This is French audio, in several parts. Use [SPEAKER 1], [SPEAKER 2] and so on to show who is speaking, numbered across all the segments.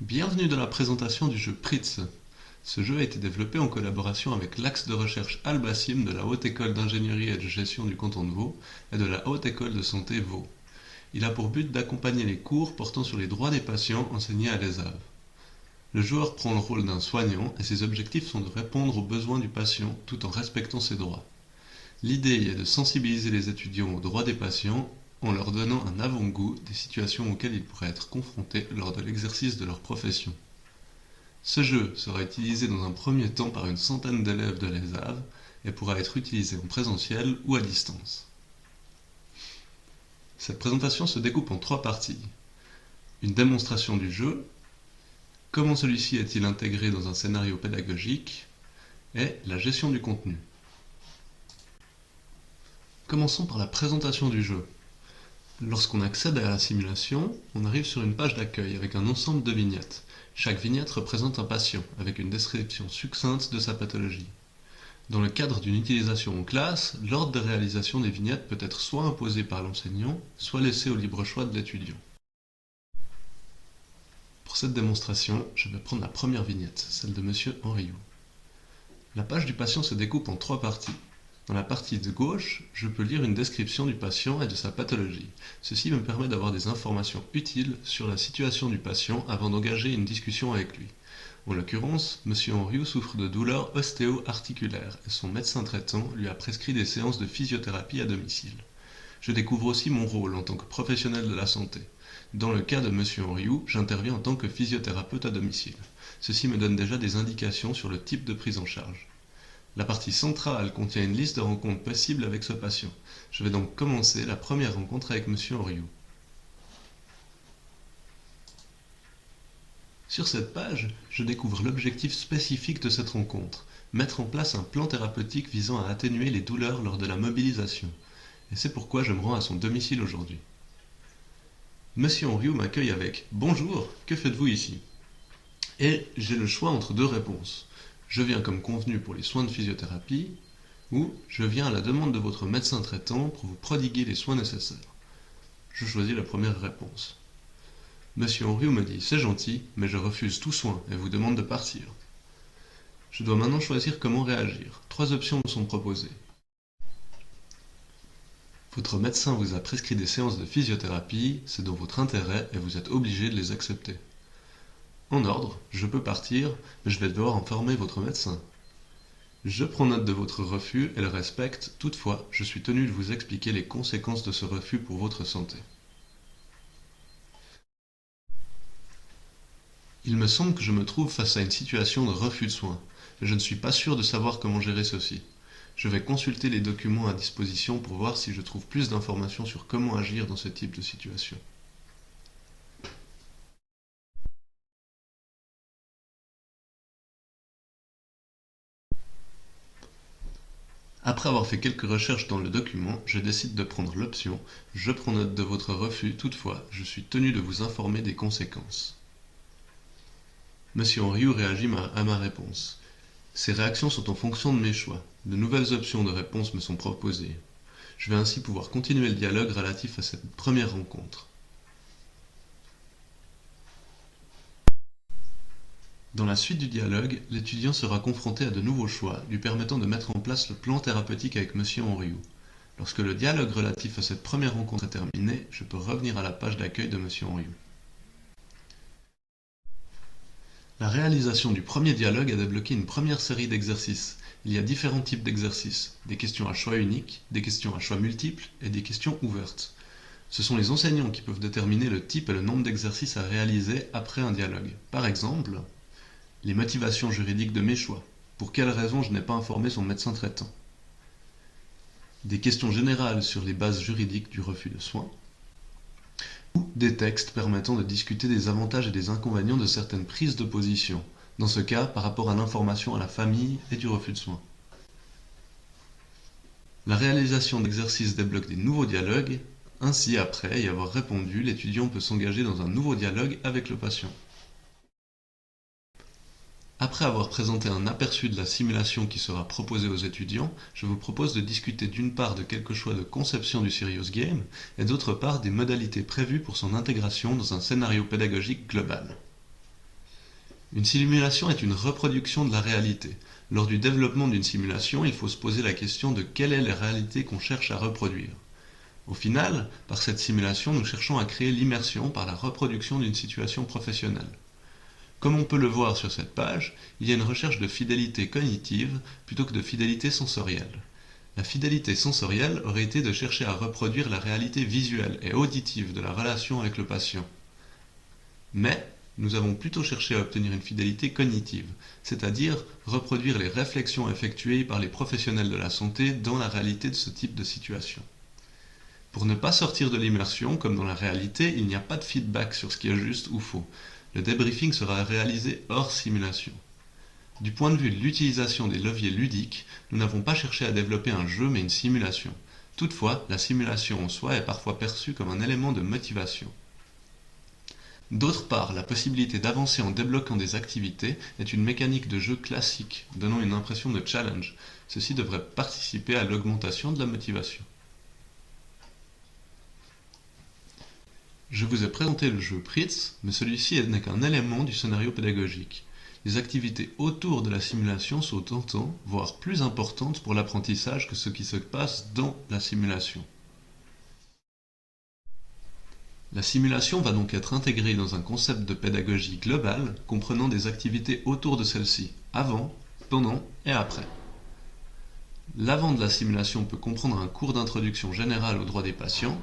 [SPEAKER 1] Bienvenue dans la présentation du jeu Pritz. Ce jeu a été développé en collaboration avec l'axe de recherche Albassim de la Haute École d'Ingénierie et de Gestion du canton de Vaud et de la Haute École de Santé Vaud. Il a pour but d'accompagner les cours portant sur les droits des patients enseignés à l'ESAV. Le joueur prend le rôle d'un soignant et ses objectifs sont de répondre aux besoins du patient tout en respectant ses droits. L'idée est de sensibiliser les étudiants aux droits des patients en leur donnant un avant-goût des situations auxquelles ils pourraient être confrontés lors de l'exercice de leur profession. Ce jeu sera utilisé dans un premier temps par une centaine d'élèves de l'ESAV et pourra être utilisé en présentiel ou à distance. Cette présentation se découpe en 3 parties. Une démonstration du jeu, comment celui-ci est-il intégré dans un scénario pédagogique, et la gestion du contenu. Commençons par la présentation du jeu. Lorsqu'on accède à la simulation, on arrive sur une page d'accueil avec un ensemble de vignettes. Chaque vignette représente un patient, avec une description succincte de sa pathologie. Dans le cadre d'une utilisation en classe, l'ordre de réalisation des vignettes peut être soit imposé par l'enseignant, soit laissé au libre choix de l'étudiant. Pour cette démonstration, je vais prendre la première vignette, celle de Monsieur Henriou. La page du patient se découpe en 3 parties. Dans la partie de gauche, je peux lire une description du patient et de sa pathologie. Ceci me permet d'avoir des informations utiles sur la situation du patient avant d'engager une discussion avec lui. En l'occurrence, M. Henriou souffre de douleurs ostéo-articulaires et son médecin traitant lui a prescrit des séances de physiothérapie à domicile. Je découvre aussi mon rôle en tant que professionnel de la santé. Dans le cas de M. Henriou, j'interviens en tant que physiothérapeute à domicile. Ceci me donne déjà des indications sur le type de prise en charge. La partie centrale contient une liste de rencontres possibles avec ce patient. Je vais donc commencer la première rencontre avec M. Henriou. Sur cette page, je découvre l'objectif spécifique de cette rencontre, mettre en place un plan thérapeutique visant à atténuer les douleurs lors de la mobilisation. Et c'est pourquoi je me rends à son domicile aujourd'hui. M. Henriou m'accueille avec « Bonjour, que faites-vous ici ?» Et j'ai le choix entre 2 réponses. Je viens comme convenu pour les soins de physiothérapie, ou je viens à la demande de votre médecin traitant pour vous prodiguer les soins nécessaires. Je choisis la première réponse. Monsieur Henriou me dit « C'est gentil, mais je refuse tout soin et vous demande de partir. » Je dois maintenant choisir comment réagir. 3 options me sont proposées. Votre médecin vous a prescrit des séances de physiothérapie, c'est dans votre intérêt et vous êtes obligé de les accepter. En ordre, je peux partir, mais je vais devoir informer votre médecin. Je prends note de votre refus et le respecte, toutefois, je suis tenu de vous expliquer les conséquences de ce refus pour votre santé. Il me semble que je me trouve face à une situation de refus de soins, mais je ne suis pas sûr de savoir comment gérer ceci. Je vais consulter les documents à disposition pour voir si je trouve plus d'informations sur comment agir dans ce type de situation. Après avoir fait quelques recherches dans le document, je décide de prendre l'option « Je prends note de votre refus, toutefois, je suis tenu de vous informer des conséquences. » Monsieur Henriou réagit à ma réponse. Ces réactions sont en fonction de mes choix. De nouvelles options de réponse me sont proposées. Je vais ainsi pouvoir continuer le dialogue relatif à cette première rencontre. Dans la suite du dialogue, l'étudiant sera confronté à de nouveaux choix, lui permettant de mettre en place le plan thérapeutique avec M. Henriou. Lorsque le dialogue relatif à cette première rencontre est terminé, je peux revenir à la page d'accueil de M. Henriou. La réalisation du premier dialogue a débloqué une première série d'exercices. Il y a différents types d'exercices, des questions à choix unique, des questions à choix multiples et des questions ouvertes. Ce sont les enseignants qui peuvent déterminer le type et le nombre d'exercices à réaliser après un dialogue. Par exemple, les motivations juridiques de mes choix. Pour quelles raisons je n'ai pas informé son médecin traitant? Des questions générales sur les bases juridiques du refus de soins. Ou des textes permettant de discuter des avantages et des inconvénients de certaines prises de position, dans ce cas par rapport à l'information à la famille et du refus de soins. La réalisation d'exercices débloque des nouveaux dialogues, ainsi après y avoir répondu, l'étudiant peut s'engager dans un nouveau dialogue avec le patient. Après avoir présenté un aperçu de la simulation qui sera proposée aux étudiants, je vous propose de discuter d'une part de quelques choix de conception du Serious Game et d'autre part des modalités prévues pour son intégration dans un scénario pédagogique global. Une simulation est une reproduction de la réalité. Lors du développement d'une simulation, il faut se poser la question de quelle est la réalité qu'on cherche à reproduire. Au final, par cette simulation, nous cherchons à créer l'immersion par la reproduction d'une situation professionnelle. Comme on peut le voir sur cette page, il y a une recherche de fidélité cognitive plutôt que de fidélité sensorielle. La fidélité sensorielle aurait été de chercher à reproduire la réalité visuelle et auditive de la relation avec le patient. Mais nous avons plutôt cherché à obtenir une fidélité cognitive, c'est-à-dire reproduire les réflexions effectuées par les professionnels de la santé dans la réalité de ce type de situation. Pour ne pas sortir de l'immersion, comme dans la réalité, il n'y a pas de feedback sur ce qui est juste ou faux. Le débriefing sera réalisé hors simulation. Du point de vue de l'utilisation des leviers ludiques, nous n'avons pas cherché à développer un jeu mais une simulation. Toutefois, la simulation en soi est parfois perçue comme un élément de motivation. D'autre part, la possibilité d'avancer en débloquant des activités est une mécanique de jeu classique, donnant une impression de challenge. Ceci devrait participer à l'augmentation de la motivation. Je vous ai présenté le jeu Pritz, mais celui-ci n'est qu'un élément du scénario pédagogique. Les activités autour de la simulation sont autant, voire plus importantes pour l'apprentissage que ce qui se passe dans la simulation. La simulation va donc être intégrée dans un concept de pédagogie globale comprenant des activités autour de celle-ci, avant, pendant et après. L'avant de la simulation peut comprendre un cours d'introduction générale aux droits des patients.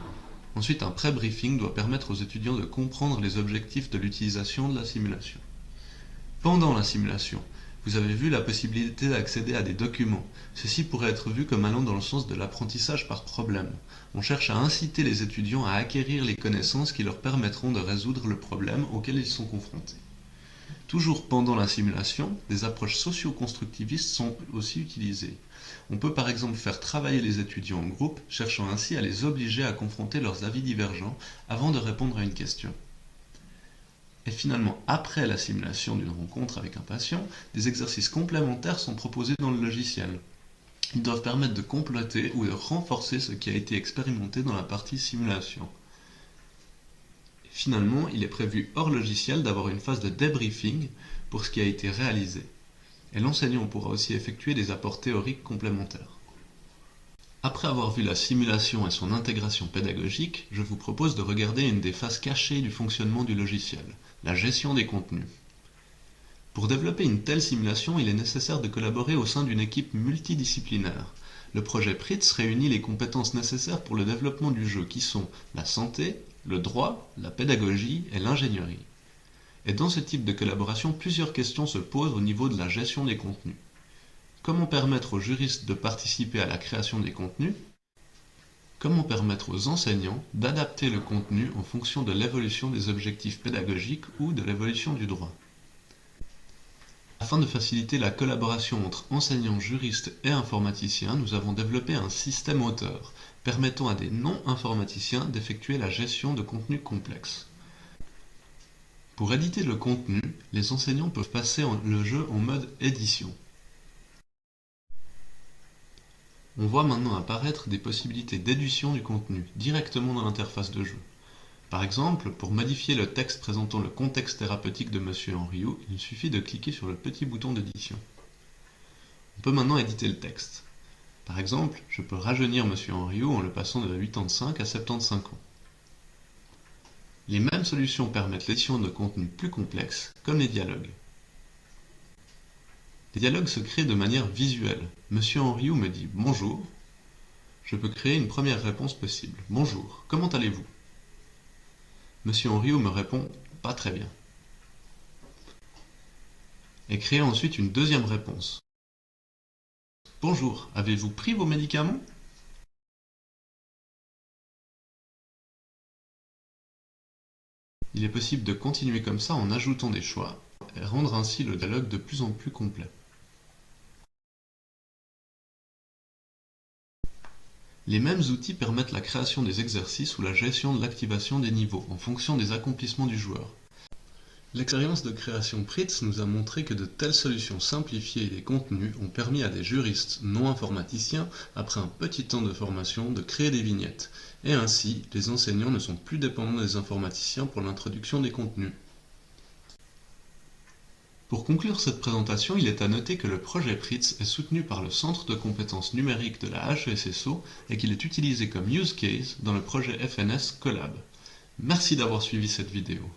[SPEAKER 1] Ensuite, un pré-briefing doit permettre aux étudiants de comprendre les objectifs de l'utilisation de la simulation. Pendant la simulation, vous avez vu la possibilité d'accéder à des documents. Ceci pourrait être vu comme allant dans le sens de l'apprentissage par problème. On cherche à inciter les étudiants à acquérir les connaissances qui leur permettront de résoudre le problème auquel ils sont confrontés. Toujours pendant la simulation, des approches socio-constructivistes sont aussi utilisées. On peut par exemple faire travailler les étudiants en groupe, cherchant ainsi à les obliger à confronter leurs avis divergents avant de répondre à une question. Et finalement, après la simulation d'une rencontre avec un patient, des exercices complémentaires sont proposés dans le logiciel. Ils doivent permettre de compléter ou de renforcer ce qui a été expérimenté dans la partie simulation. Et finalement, il est prévu hors logiciel d'avoir une phase de débriefing pour ce qui a été réalisé. Et l'enseignant pourra aussi effectuer des apports théoriques complémentaires. Après avoir vu la simulation et son intégration pédagogique, je vous propose de regarder une des phases cachées du fonctionnement du logiciel, la gestion des contenus. Pour développer une telle simulation, il est nécessaire de collaborer au sein d'une équipe multidisciplinaire. Le projet Pritz réunit les compétences nécessaires pour le développement du jeu qui sont la santé, le droit, la pédagogie et l'ingénierie. Et dans ce type de collaboration, plusieurs questions se posent au niveau de la gestion des contenus. Comment permettre aux juristes de participer à la création des contenus? Comment permettre aux enseignants d'adapter le contenu en fonction de l'évolution des objectifs pédagogiques ou de l'évolution du droit? Afin de faciliter la collaboration entre enseignants, juristes et informaticiens, nous avons développé un système auteur, permettant à des non-informaticiens d'effectuer la gestion de contenus complexes. Pour éditer le contenu, les enseignants peuvent passer le jeu en mode édition. On voit maintenant apparaître des possibilités d'édition du contenu directement dans l'interface de jeu. Par exemple, pour modifier le texte présentant le contexte thérapeutique de M. Henriou, il suffit de cliquer sur le petit bouton d'édition. On peut maintenant éditer le texte. Par exemple, je peux rajeunir M. Henriou en le passant de 85 à 75 ans. Les mêmes solutions permettent l'édition de contenus plus complexes, comme les dialogues. Les dialogues se créent de manière visuelle. Monsieur Henriou me dit « Bonjour ». Je peux créer une première réponse possible. « Bonjour, comment allez-vous » Monsieur Henriou me répond « Pas très bien ». Et créer ensuite une deuxième réponse. « Bonjour, avez-vous pris vos médicaments » Il est possible de continuer comme ça en ajoutant des choix et rendre ainsi le dialogue de plus en plus complet. Les mêmes outils permettent la création des exercices ou la gestion de l'activation des niveaux en fonction des accomplissements du joueur. L'expérience de création Pritz nous a montré que de telles solutions simplifiées des contenus ont permis à des juristes non informaticiens, après un petit temps de formation, de créer des vignettes. Et ainsi, les enseignants ne sont plus dépendants des informaticiens pour l'introduction des contenus. Pour conclure cette présentation, il est à noter que le projet PRITS est soutenu par le Centre de compétences numériques de la HESSO et qu'il est utilisé comme use case dans le projet FNS Collab. Merci d'avoir suivi cette vidéo.